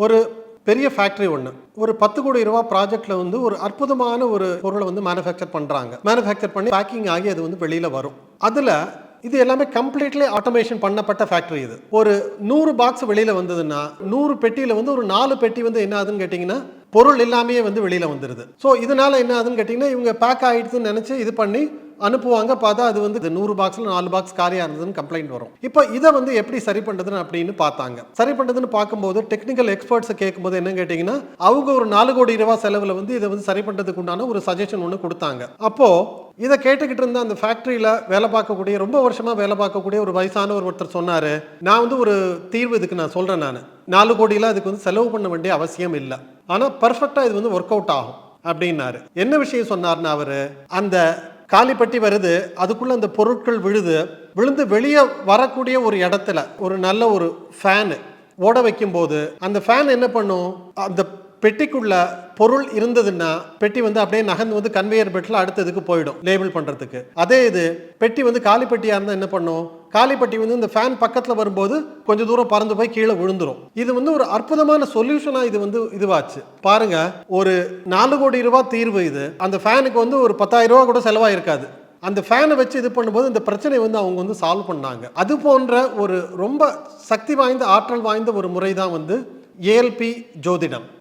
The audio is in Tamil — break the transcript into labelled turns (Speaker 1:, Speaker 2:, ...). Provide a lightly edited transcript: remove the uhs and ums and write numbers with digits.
Speaker 1: ஒரு பெரிய ஃபேக்டரி ஒன்று ஒரு 10 கோடி ரூபா ப்ராஜெக்ட்ல வந்து ஒரு அற்புதமான ஒரு பொருளை வந்து மேனுஃபேக்சர் பண்ணுறாங்க. மேனுஃபேக்சர் பண்ணி பேக்கிங் ஆகி அது வந்து வெளியில் வரும். அதில் இது எல்லாமே கம்ப்ளீட்லி ஆட்டோமேஷன் பண்ணப்பட்ட ஃபேக்டரி. இது ஒரு 100 பாக்ஸ் வெளியில் வந்ததுன்னா 100 பெட்டியில் வந்து ஒரு 4 பெட்டி வந்து என்ன ஆகுதுன்னு கேட்டிங்கன்னா பொருள் எல்லாமே வந்து வெளியில் வந்துடுது. ஸோ இதனால என்ன ஆகுதுன்னு கேட்டிங்கன்னா இவங்க பேக் ஆகிடுதுன்னு நினச்சி இது பண்ணி அனுப்புவாங்க. பார்த்தா அது வந்து 100 பாக்ஸில் 4 பாக்ஸ் காலியாக இருந்ததுன்னு கம்ப்ளைண்ட் வரும். இப்போ இதை வந்து எப்படி சரி பண்ணுறதுன்னு அப்படின்னு பார்த்தாங்க. சரி பண்ணுறதுன்னு பார்க்கும்போது டெக்னிக்கல் எக்ஸ்பர்ட்ஸை கேட்கும்போது என்ன கேட்டிங்கன்னா அவங்க ஒரு 4 கோடி ரூபா செலவில் வந்து இதை வந்து சரி பண்ணுறதுக்கு உண்டான ஒரு சஜஷன் ஒன்று கொடுத்தாங்க. அப்போது இதை கேட்டுக்கிட்டு இருந்த அந்த ஃபேக்ட்ரியில் வேலை பார்க்கக்கூடிய ரொம்ப வருஷமாக வேலை பார்க்கக்கூடிய ஒரு வயசான ஒருத்தர் சொன்னார், நான் வந்து ஒரு தீர்வு இதுக்கு நான் சொல்கிறேன். நான் 4 கோடியில் அதுக்கு வந்து செலவு பண்ண வேண்டிய அவசியம் இல்லை, ஆனால் பர்ஃபெக்டாக இது வந்து ஒர்க் அவுட் ஆகும் அப்படின்னாரு. என்ன விஷயம் சொன்னார்னா அவர் அந்த காலிப்பட்டி வருது, அதுக்குள்ள அந்த பொருட்கள் விழுந்து வெளியே வரக்கூடிய ஒரு இடத்துல ஒரு நல்ல ஒரு ஃபேனு ஓட வைக்கும்போது அந்த ஃபேன் என்ன பண்ணும், அந்த பெட்டிக்குள்ள பொருள் இருந்ததுன்னா பெட்டி வந்து அப்படியே நகர்ந்து வந்து கன்வேயர் பெல்ட்ல அடுத்ததுக்கு போயிடும் லேபிள் பண்றதுக்கு. அதே இது பெட்டி வந்து காலிப்பட்டியா இருந்தா என்ன பண்ணும், காலிப்பட்டி வந்து இந்த ஃபேன் பக்கத்துல வரும்போது கொஞ்சம் தூரம் பறந்து போய் கீழே விழுந்துரும். இது வந்து ஒரு அற்புதமான சொல்யூஷனா இது வந்து இதுவாச்சு பாருங்க. ஒரு 4 கோடி ரூபாய் தீர்வு இது. அந்த ஃபேனுக்கு வந்து ஒரு 10,000 ரூபாய் கூட செலவாயிருக்காது. அந்த ஃபேனை வச்சு இது பண்ணும்போது இந்த பிரச்சனை வந்து அவங்க வந்து சால்வ் பண்ணாங்க. அது போன்ற ஒரு ரொம்ப சக்தி வாய்ந்த ஆற்றல் வாய்ந்த ஒரு முறை தான் வந்து ஏஎல்பி ஜோதிடம்.